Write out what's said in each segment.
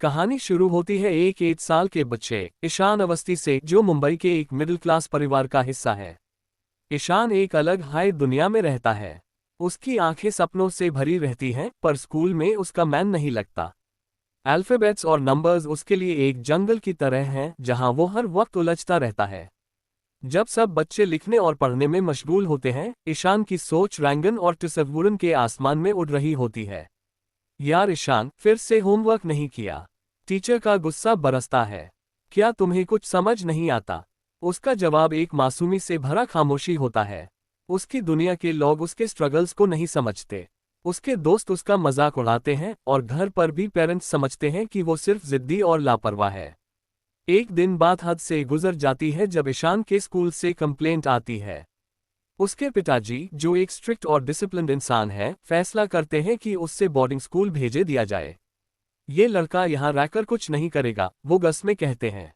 कहानी शुरू होती है एक 8 साल के बच्चे ईशान अवस्थी से, जो मुंबई के एक मिडिल क्लास परिवार का हिस्सा है। ईशान एक अलग हाई दुनिया में रहता है। उसकी आंखें सपनों से भरी रहती हैं, पर स्कूल में उसका मैन नहीं लगता। अल्फाबेट्स और नंबर्स उसके लिए एक जंगल की तरह हैं, जहां वो हर वक्त उलझता रहता है। जब सब बच्चे लिखने और पढ़ने में मशगूल होते हैं, ईशान की सोच रैंगन और तसव्वुरन के आसमान में उड़ रही होती है। यार ईशान, फिर से होमवर्क नहीं किया। टीचर का गुस्सा बरसता है। क्या तुम्हें कुछ समझ नहीं आता? उसका जवाब एक मासूमी से भरा खामोशी होता है। उसकी दुनिया के लोग उसके स्ट्रगल्स को नहीं समझते। उसके दोस्त उसका मजाक उड़ाते हैं और घर पर भी पेरेंट्स समझते हैं कि वो सिर्फ जिद्दी और लापरवाह है। एक दिन बात हद से गुजर जाती है जब ईशान के स्कूल से कंप्लेंट आती है। उसके पिताजी, जो एक स्ट्रिक्ट और डिसिप्लिन्ड इंसान है, फैसला करते हैं कि उससे बोर्डिंग स्कूल भेजे दिया जाए। ये लड़का यहाँ रहकर कुछ नहीं करेगा, वो गस में कहते हैं।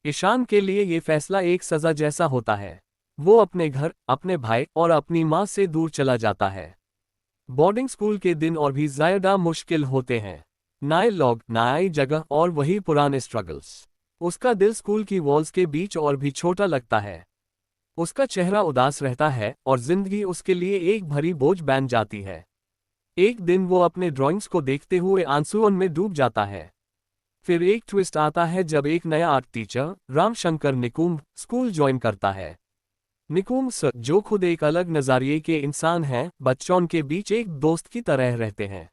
ईशान के लिए ये फैसला एक सजा जैसा होता है। वो अपने घर, अपने भाई और अपनी माँ से दूर चला जाता है। बोर्डिंग स्कूल के दिन और भी ज्यादा मुश्किल होते हैं। नए लोग, नई जगह और वही पुराने स्ट्रगल्स। उसका दिल स्कूल की वॉल्स के बीच और भी छोटा लगता है। उसका चेहरा उदास रहता है और जिंदगी उसके लिए एक भरी बोझ बन जाती है। एक दिन वो अपने ड्राइंग्स को देखते हुए आंसुओं में डूब जाता है। फिर एक ट्विस्ट आता है जब एक नया art teacher, Ramshankar Nikumbh, school join करता है। निकुम्ब सर, जो खुद एक अलग नज़रिए के इंसान हैं, बच्चों के बीच एक दोस्त की तरह रहते हैं।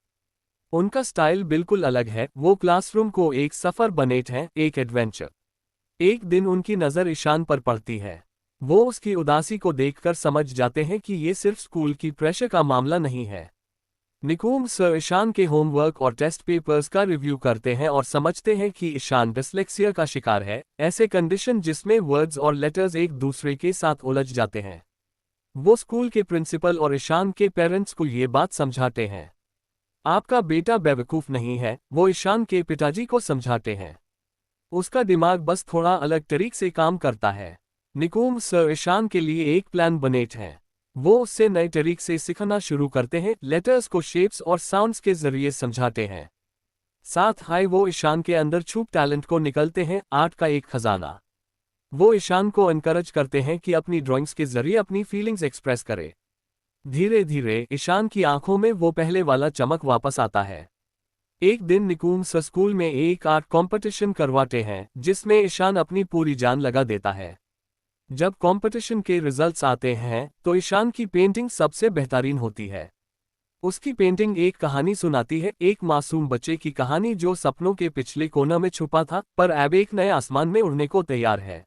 उनका स्टाइल बिल्कुल अलग है। वो क्लासरूम को एक सफ़र बनाते हैं, एक एडवेंचर। एक दिन उनकी नज़र ईशान पर पड़ती है। वो उसकी उदासी को देखकर समझ जाते हैं कि ये सिर्फ स्कूल की प्रेशर का मामला नहीं है। निकुम्ब सर ईशान के होमवर्क और टेस्ट पेपर्स का रिव्यू करते हैं और समझते हैं कि ईशान डिस्लेक्सिया का शिकार है, ऐसे कंडीशन जिसमें वर्ड्स और लेटर्स एक दूसरे के साथ उलझ जाते हैं। वो स्कूल के प्रिंसिपल और ईशान के पेरेंट्स को ये बात समझाते हैं। आपका बेटा बेवकूफ़ नहीं है, वो ईशान के पिताजी को समझाते हैं। उसका दिमाग बस थोड़ा अलग तरीके से काम करता है। निकुम्ब सर ईशान के लिए एक प्लान बनाते हैं। वो उससे नए तरीके से सिखाना शुरू करते हैं, लेटर्स को शेप्स और साउंड्स के जरिए समझाते हैं। साथ ही वो ईशान के अंदर छुप टैलेंट को निकलते हैं, आर्ट का एक खजाना। वो ईशान को एनकरेज करते हैं कि अपनी ड्राइंग्स के जरिए अपनी फीलिंग्स एक्सप्रेस करे। धीरे धीरे ईशान की आंखों में वो पहले वाला चमक वापस आता है। एक दिन निकुम्ब सर स्कूल में एक आर्ट कॉम्पिटिशन करवाते हैं, जिसमें ईशान अपनी पूरी जान लगा देता है। जब कंपटीशन के रिजल्ट्स आते हैं तो ईशान की पेंटिंग सबसे बेहतरीन होती है। उसकी पेंटिंग एक कहानी सुनाती है, एक मासूम बच्चे की कहानी जो सपनों के पिछले कोने में छुपा था, पर अब एक नए आसमान में उड़ने को तैयार है।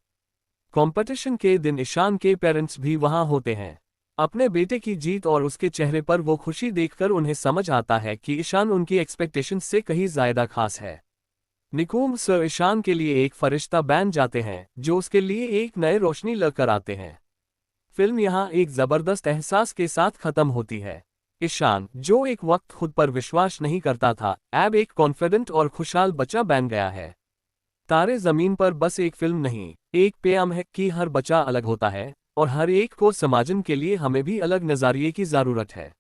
कंपटीशन के दिन ईशान के पेरेंट्स भी वहां होते हैं। अपने बेटे की जीत और उसके चेहरे पर वो खुशी देखकर उन्हें समझ आता है कि ईशान उनकी एक्सपेक्टेशंस से कहीं ज्यादा खास है। निकुम्ब सर ईशान के लिए एक फरिश्ता बन जाते हैं, जो उसके लिए एक नए रोशनी लेकर आते हैं। फिल्म यहाँ एक जबरदस्त एहसास के साथ खत्म होती है। ईशान, जो एक वक्त खुद पर विश्वास नहीं करता था, अब एक कॉन्फिडेंट और खुशहाल बच्चा बन गया है। तारे जमीन पर बस एक फिल्म नहीं, एक पैगाम है कि हर बच्चा अलग होता है और हर एक को समझने के लिए हमें भी अलग नज़रिए की ज़रूरत है।